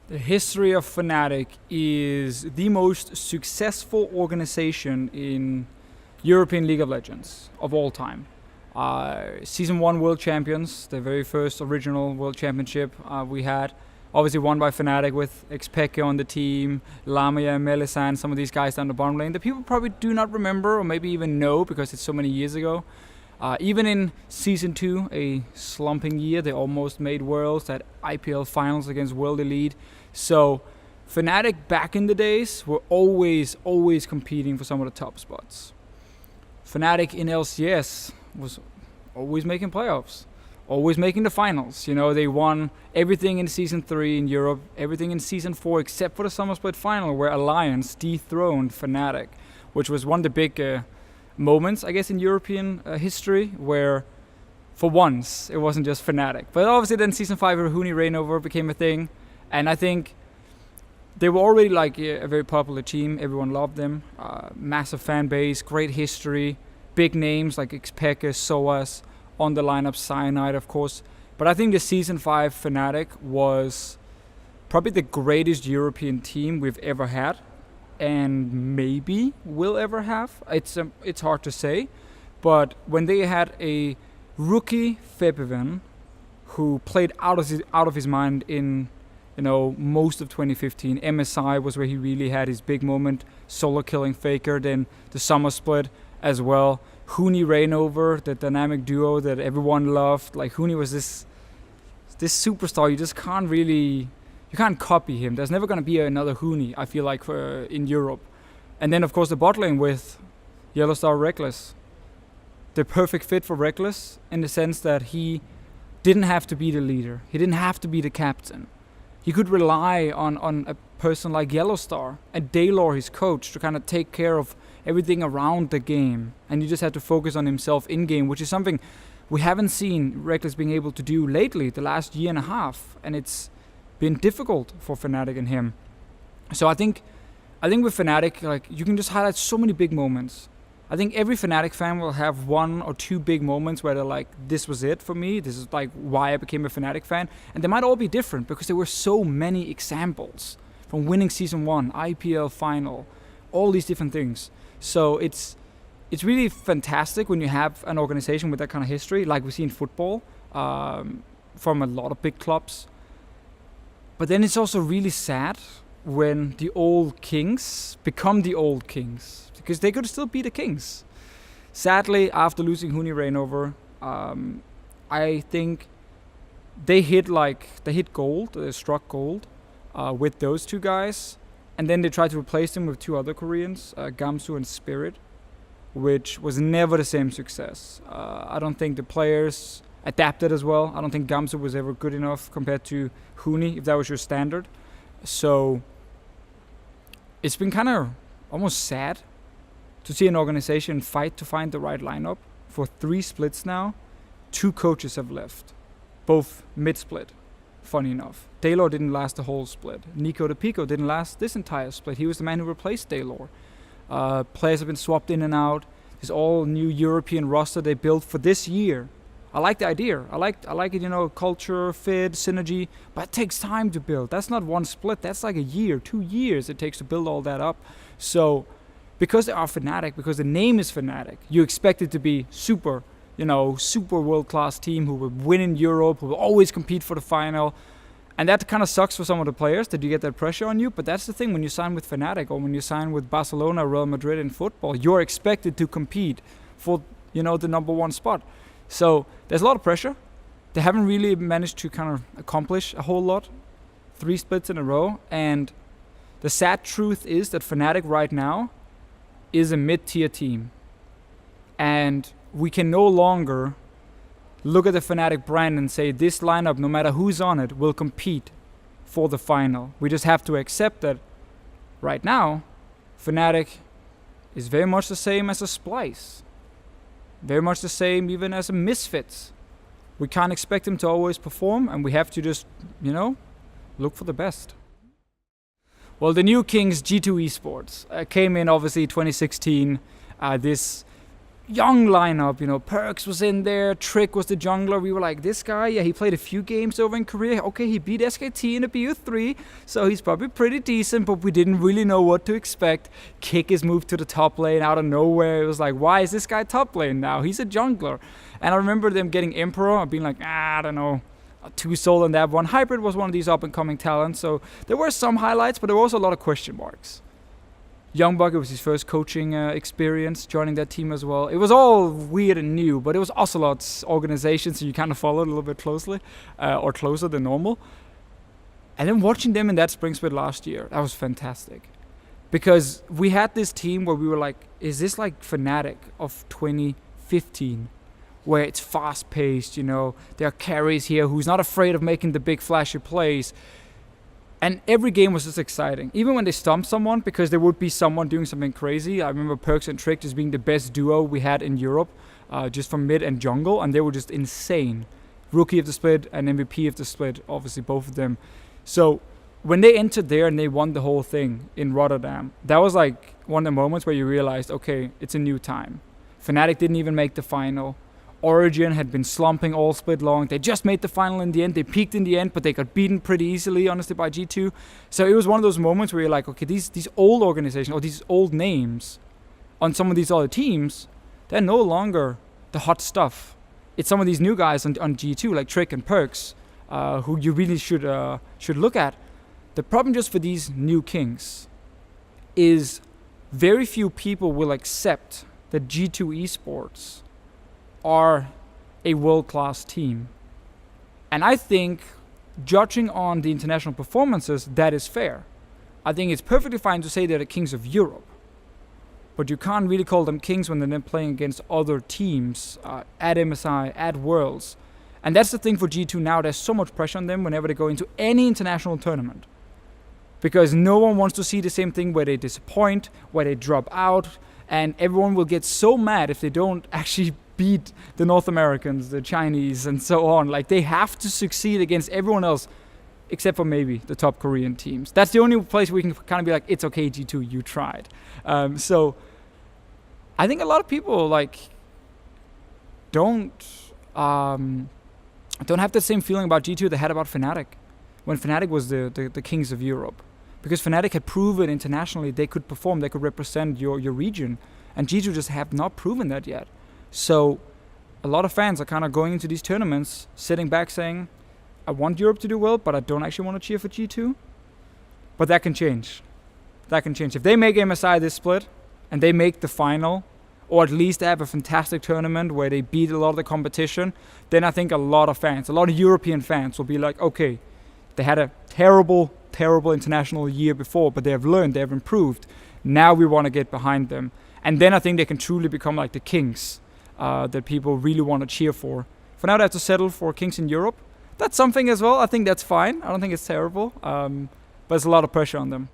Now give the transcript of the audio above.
The history of Fnatic is the most successful organization in European League of Legends of all time. Season 1 World Champions, the very first original World Championship we had, obviously won by Fnatic with Xpeke on the team, Lamia, Melisande, some of these guys down the bottom lane that people probably do not remember or maybe even know because it's so many years ago. Even in Season 2, a slumping year, they almost made Worlds, that IPL Finals against World Elite. So Fnatic back in the days were always competing for some of the top spots. Fnatic in LCS was always making playoffs, always making the finals. You know, they won everything in Season 3 in Europe, everything in Season 4 except for the Summer Split final where Alliance dethroned Fnatic, which was one of the big moments, I guess, in European history where for once it wasn't just Fnatic. But obviously then Season 5 where Huni Reignover became a thing, and I think they were already like a very popular team. Everyone loved them. Massive fan base, great history, big names like Xpeke, Soas on the lineup, Cyanide of course. But I think the Season 5 Fnatic was probably the greatest European team we've ever had, and maybe will ever have. It's hard to say, but when they had a rookie Febiven who played out of his mind in most of 2015. MSI was where he really had his big moment, solo killing Faker, then the Summer Split as well. Huni Reignover, the dynamic duo that everyone loved. Like Huni was this superstar. You can't copy him. There's never going to be another Huni, I feel like, in Europe. And then of course the bot lane with Yellowstar Reckless. The perfect fit for Reckless in the sense that he didn't have to be the leader. He didn't have to be the captain. He could rely on a person like Yellowstar and Daylor, his coach, to kind of take care of everything around the game. And you just had to focus on himself in-game, which is something we haven't seen Reckless being able to do lately, the last year and a half. And it's been difficult for Fnatic and him. So I think with Fnatic, like, you can just highlight so many big moments. I think every Fnatic fan will have one or two big moments where they're like, this was it for me. This is like why I became a Fnatic fan. And they might all be different because there were so many examples from winning Season 1, IPL Final, all these different things. So it's really fantastic when you have an organization with that kind of history, like we see in football, from a lot of big clubs. But then it's also really sad when the old kings become the old kings, because they could still be the kings. Sadly, after losing Huni Reignover, I think they hit gold, they struck gold with those two guys, and then they tried to replace them with two other Koreans, Gamsu and Spirit, which was never the same success. I don't think the players adapted as well. I don't think Gamsu was ever good enough compared to Huni, if that was your standard. So it's been kind of almost sad to see an organization fight to find the right lineup. For 3 splits now, 2 coaches have left, both mid-split, funny enough. Daylor didn't last the whole split. Nico de Pico didn't last this entire split. He was the man who replaced Daylor. Players have been swapped in and out. This all new European roster they built for this year. I like the idea. I like it, culture, fit, synergy, but it takes time to build. That's not one split. That's like a year, 2 years it takes to build all that up. So because they are Fnatic, because the name is Fnatic, you expect it to be super world-class team who will win in Europe, who will always compete for the final. And that kind of sucks for some of the players that you get that pressure on you. But that's the thing, when you sign with Fnatic or when you sign with Barcelona, Real Madrid in football, you're expected to compete for, the number 1 spot. So there's a lot of pressure. They haven't really managed to kind of accomplish a whole lot. 3 splits in a row. And the sad truth is that Fnatic right now is a mid-tier team. And we can no longer look at the Fnatic brand and say this lineup, no matter who's on it, will compete for the final. We just have to accept that right now, Fnatic is very much the same as a Splice. Very much the same even as a Misfits. We can't expect them to always perform, and we have to just, look for the best. Well, the new kings, G2 Esports, came in obviously 2016. This young lineup. Perks was in there, Trick was the jungler. We were like, this guy, yeah, he played a few games over in Korea. Okay, he beat SKT in a BO3, so he's probably pretty decent, but we didn't really know what to expect. Kick is moved to the top lane out of nowhere. It was like, why is this guy top lane now? He's a jungler. And I remember them getting Emperor and being like, I don't know, 2 soul on that one. Hybrid was one of these up-and-coming talents, so there were some highlights, but there were also a lot of question marks. Youngbuck, it was his first coaching experience joining that team as well. It was all weird and new, but it was Ocelot's organization, so you kind of followed a little bit closely, or closer than normal. And then watching them in that spring split last year, that was fantastic. Because we had this team where we were like, is this like Fnatic of 2015? Where it's fast-paced, there are carries here who's not afraid of making the big flashy plays. And every game was just exciting. Even when they stumped someone, because there would be someone doing something crazy. I remember Perks and Trick just being the best duo we had in Europe, just from mid and jungle, and they were just insane. Rookie of the split and MVP of the split, obviously both of them. So when they entered there and they won the whole thing in Rotterdam, that was like one of the moments where you realized, okay, it's a new time. Fnatic didn't even make the final. Origin had been slumping all split long. They just made the final in the end. They peaked in the end, but they got beaten pretty easily, honestly, by G2. So it was one of those moments where you're like, okay, these old organizations or these old names on some of these other teams, they're no longer the hot stuff. It's some of these new guys on G2, like Trick and Perks, who you really should look at. The problem just for these new kings is very few people will accept that G2 Esports are a world-class team. And I think, judging on the international performances, that is fair. I think it's perfectly fine to say they're the kings of Europe. But you can't really call them kings when they're then playing against other teams at MSI, at Worlds. And that's the thing for G2 now. There's so much pressure on them whenever they go into any international tournament. Because no one wants to see the same thing where they disappoint, where they drop out, and everyone will get so mad if they don't actually beat the North Americans, the Chinese, and so on. Like, they have to succeed against everyone else, except for maybe the top Korean teams. That's the only place we can kind of be like, it's okay, G2, you tried. So I think a lot of people don't have the same feeling about G2 they had about Fnatic when Fnatic was the kings of Europe. Because Fnatic had proven internationally they could perform, they could represent your region, and G2 just have not proven that yet. So a lot of fans are kind of going into these tournaments, sitting back saying, I want Europe to do well, but I don't actually want to cheer for G2. But that can change. That can change. If they make MSI this split, and they make the final, or at least have a fantastic tournament where they beat a lot of the competition, then I think a lot of fans, a lot of European fans will be like, okay, they had a terrible international year before, but they have learned, they have improved. Now we want to get behind them. And then I think they can truly become like the kings that people really want to cheer for. For now, they have to settle for kings in Europe. That's something as well. I think that's fine. I don't think it's terrible. But there's a lot of pressure on them.